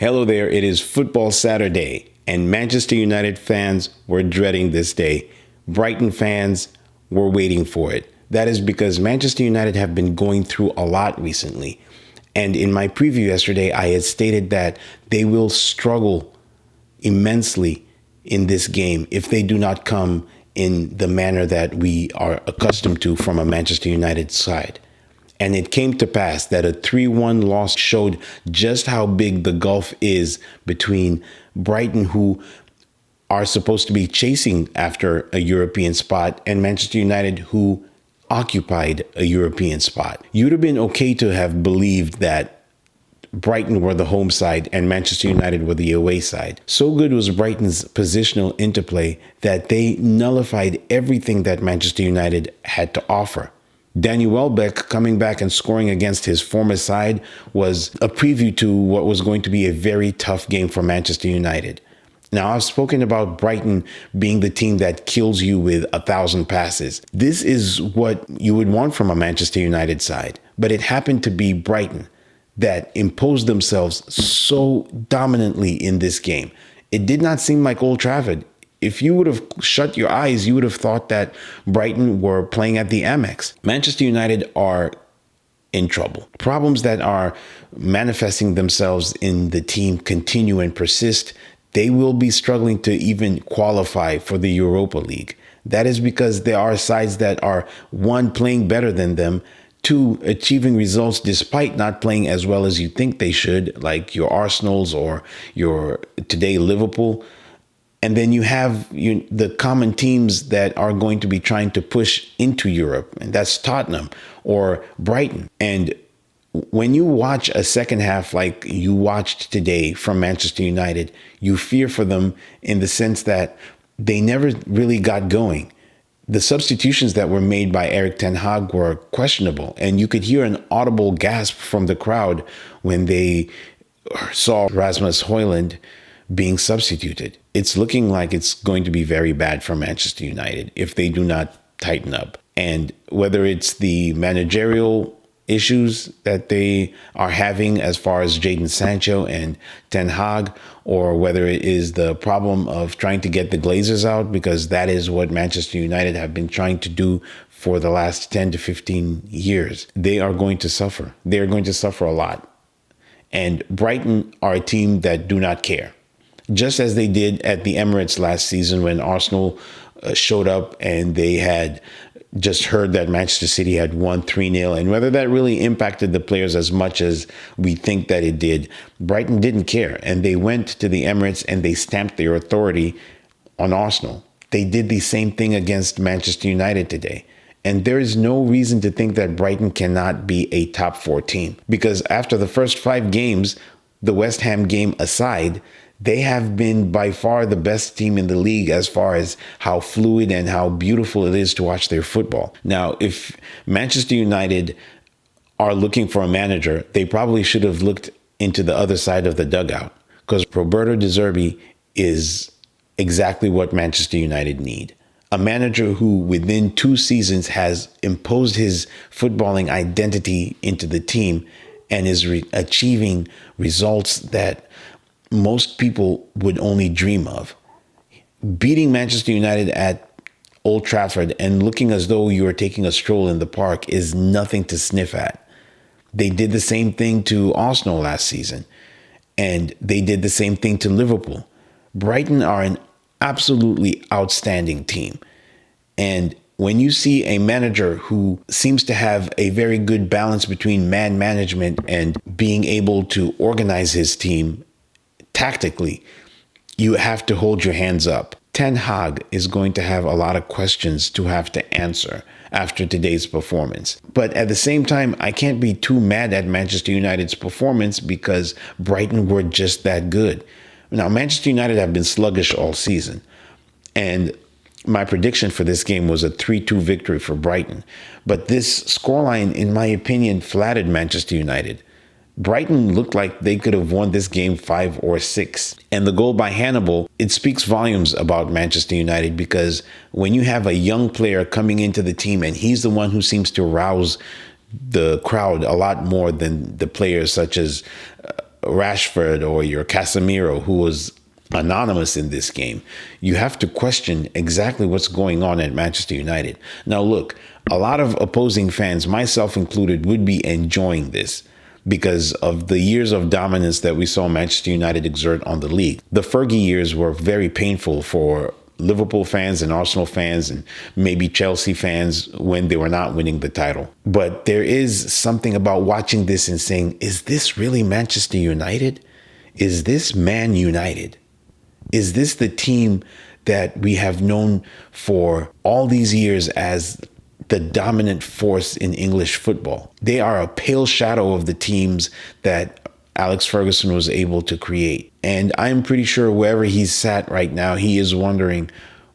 Hello there, it is Football Saturday, and Manchester United fans were dreading this day. Brighton fans were waiting for it. That is because Manchester United have been going through a lot recently. And in my preview yesterday, I had stated that they will struggle immensely in this game if they do not come in the manner that we are accustomed to from a Manchester United side. And it came to pass that a 3-1 loss showed just how big the gulf is between Brighton, who are supposed to be chasing after a European spot, and Manchester United, who occupied a European spot. You'd have been okay to have believed that Brighton were the home side and Manchester United were the away side. So good was Brighton's positional interplay that they nullified everything that Manchester United had to offer. Danny Welbeck coming back and scoring against his former side was a preview to what was going to be a very tough game for Manchester United. Now, I've spoken about Brighton being the team that kills you with 1,000 passes. This is what you would want from a Manchester United side, but it happened to be Brighton that imposed themselves so dominantly in this game. It did not seem like Old Trafford. If you would have shut your eyes, you would have thought that Brighton were playing at the Amex. Manchester United are in trouble. Problems that are manifesting themselves in the team continue and persist. They will be struggling to even qualify for the Europa League. That is because there are sides that are, one, playing better than them, two, achieving results despite not playing as well as you think they should, like your Arsenals or your today Liverpool. And then you have the common teams that are going to be trying to push into Europe, and that's Tottenham or Brighton. And when you watch a second half like you watched today from Manchester United, you fear for them in the sense that they never really got going. The substitutions that were made by Erik ten Hag were questionable, and you could hear an audible gasp from the crowd when they saw Rasmus Højlund being substituted. It's looking like it's going to be very bad for Manchester United if they do not tighten up. And whether it's the managerial issues that they are having as far as Jadon Sancho and Ten Hag, or whether it is the problem of trying to get the Glazers out, because that is what Manchester United have been trying to do for the last 10 to 15 years, they are going to suffer. They are going to suffer a lot. And Brighton are a team that do not care. Just as they did at the Emirates last season when Arsenal showed up and they had just heard that Manchester City had won 3-0. And whether that really impacted the players as much as we think that it did, Brighton didn't care. And they went to the Emirates and they stamped their authority on Arsenal. They did the same thing against Manchester United today. And there is no reason to think that Brighton cannot be a top 4 team. Because after the first 5 games, the West Ham game aside, they have been by far the best team in the league as far as how fluid and how beautiful it is to watch their football. Now, if Manchester United are looking for a manager, they probably should have looked into the other side of the dugout, because Roberto De Zerbi is exactly what Manchester United need. A manager who within 2 seasons has imposed his footballing identity into the team and is achieving results that most people would only dream of. Beating Manchester United at Old Trafford and looking as though you are taking a stroll in the park is nothing to sniff at. They did the same thing to Arsenal last season, and they did the same thing to Liverpool. Brighton are an absolutely outstanding team. And when you see a manager who seems to have a very good balance between man management and being able to organize his team tactically, you have to hold your hands up. Ten Hag is going to have a lot of questions to have to answer after today's performance. But at the same time, I can't be too mad at Manchester United's performance because Brighton were just that good. Now, Manchester United have been sluggish all season. And my prediction for this game was a 3-2 victory for Brighton. But this scoreline, in my opinion, flattered Manchester United. Brighton looked like they could have won this game 5 or 6. And the goal by Hannibal, it speaks volumes about Manchester United, because when you have a young player coming into the team and he's the one who seems to rouse the crowd a lot more than the players such as Rashford or your Casemiro, who was anonymous in this game, you have to question exactly what's going on at Manchester United. Now, look, a lot of opposing fans, myself included, would be enjoying this because of the years of dominance that we saw Manchester United exert on the league. The Fergie years were very painful for Liverpool fans and Arsenal fans and maybe Chelsea fans when they were not winning the title. But there is something about watching this and saying, is this really Manchester United? Is this Man United? Is this the team that we have known for all these years as the dominant force in English football? They are a pale shadow of the teams that Alex Ferguson was able to create. And I'm pretty sure wherever he's sat right now, he is wondering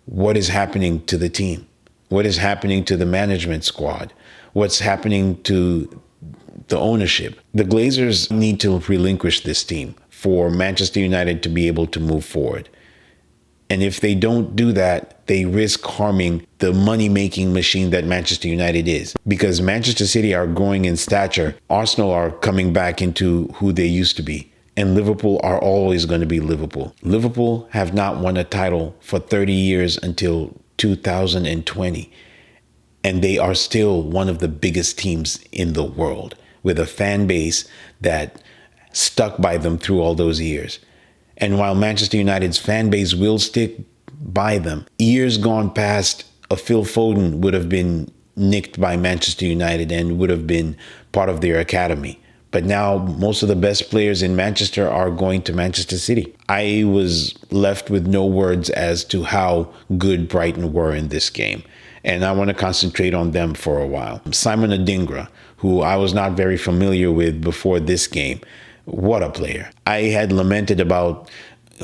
what is happening to the team, what is happening to the management squad, what's happening to the ownership. The Glazers need to relinquish this team for Manchester United to be able to move forward. And if they don't do that, they risk harming the money-making machine that Manchester United is. Because Manchester City are growing in stature, Arsenal are coming back into who they used to be, and Liverpool are always going to be Liverpool. Liverpool have not won a title for 30 years until 2020, and they are still one of the biggest teams in the world, with a fan base that stuck by them through all those years. And while Manchester United's fan base will stick by them, years gone past, a Phil Foden would have been nicked by Manchester United and would have been part of their academy. But now most of the best players in Manchester are going to Manchester City. I was left with no words as to how good Brighton were in this game. And I want to concentrate on them for a while. Simon Adingra, who I was not very familiar with before this game. What a player. I had lamented about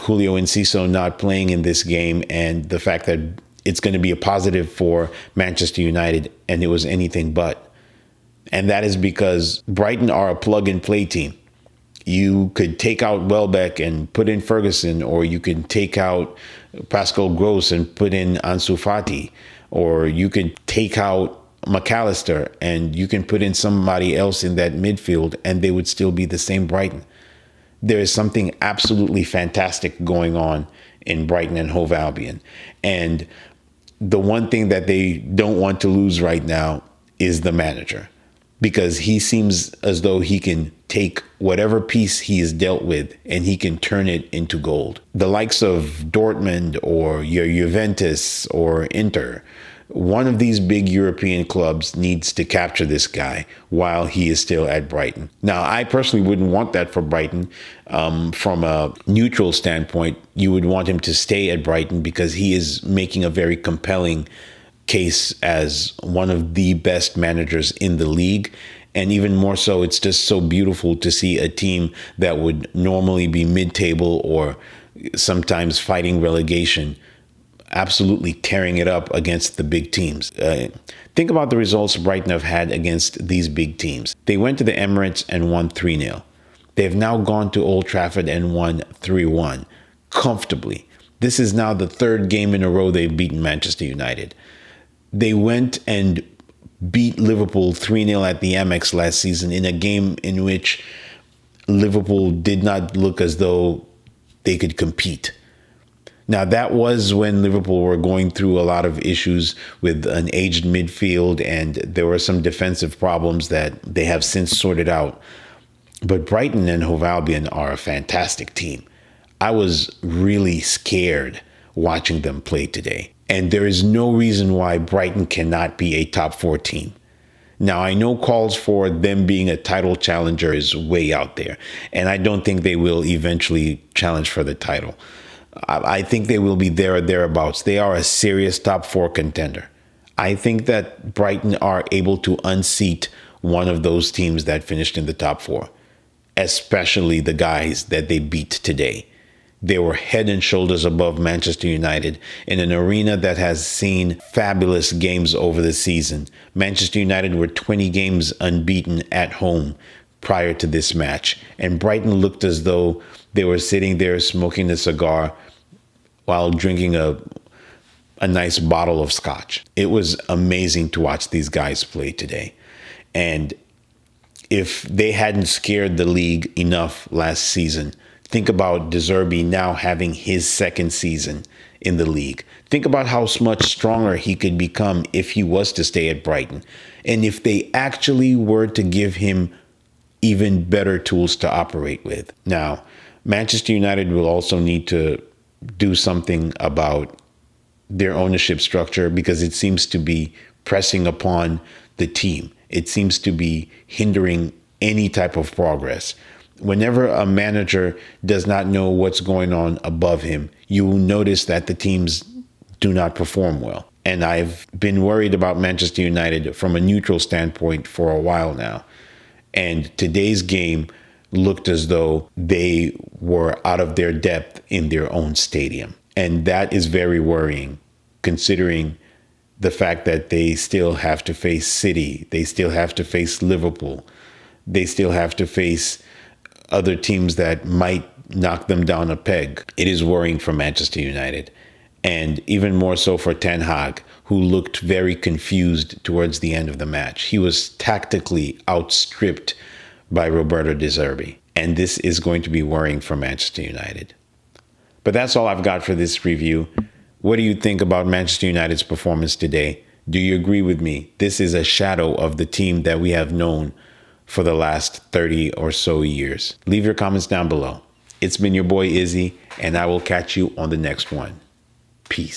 Julio Enciso not playing in this game and the fact that it's going to be a positive for Manchester United, and it was anything but. And that is because Brighton are a plug-and-play team. You could take out Welbeck and put in Ferguson, or you could take out Pascal Gross and put in Ansu Fati, or you could take out McAllister and you can put in somebody else in that midfield and they would still be the same Brighton. There is something absolutely fantastic going on in Brighton and Hove Albion. And the one thing that they don't want to lose right now is the manager, because he seems as though he can take whatever piece he is dealt with and he can turn it into gold. The likes of Dortmund or your Juventus or Inter, one of these big European clubs needs to capture this guy while he is still at Brighton. Now, I personally wouldn't want that for Brighton. From a neutral standpoint, you would want him to stay at Brighton because he is making a very compelling case as one of the best managers in the league. And even more so, it's just so beautiful to see a team that would normally be mid-table or sometimes fighting relegation absolutely tearing it up against the big teams. Think about the results Brighton have had against these big teams. They went to the Emirates and won 3-0. They've now gone to Old Trafford and won 3-1 comfortably. This is now the third game in a row they've beaten Manchester United. They went and beat Liverpool 3-0 at the Amex last season in a game in which Liverpool did not look as though they could compete. Now, that was when Liverpool were going through a lot of issues with an aged midfield, and there were some defensive problems that they have since sorted out. But Brighton and Hove Albion are a fantastic team. I was really scared watching them play today. And there is no reason why Brighton cannot be a top 4 team. Now, I know calls for them being a title challenger is way out there, and I don't think they will eventually challenge for the title. I think they will be there or thereabouts. They are a serious top 4 contender. I think that Brighton are able to unseat one of those teams that finished in the top 4, especially the guys that they beat today. They were head and shoulders above Manchester United in an arena that has seen fabulous games over the season. Manchester United were 20 games unbeaten at home prior to this match, and Brighton looked as though they were sitting there smoking a cigar while drinking a nice bottle of scotch. It was amazing to watch these guys play today. And if they hadn't scared the league enough last season. Think about De Zerbi now having his second season in the league. Think about how much stronger he could become if he was to stay at Brighton. And if they actually were to give him even better tools to operate with. Now, Manchester United will also need to do something about their ownership structure because it seems to be pressing upon the team. It seems to be hindering any type of progress. Whenever a manager does not know what's going on above him, you will notice that the teams do not perform well. And I've been worried about Manchester United from a neutral standpoint for a while now. And today's game looked as though they were out of their depth in their own stadium. And that is very worrying, considering the fact that they still have to face City. They still have to face Liverpool. They still have to face other teams that might knock them down a peg. It is worrying for Manchester United. And even more so for Ten Hag, who looked very confused towards the end of the match. He was tactically outstripped by Roberto De Zerbi. And this is going to be worrying for Manchester United. But that's all I've got for this review. What do you think about Manchester United's performance today? Do you agree with me? This is a shadow of the team that we have known for the last 30 or so years. Leave your comments down below. It's been your boy Izzy, and I will catch you on the next one. Peace.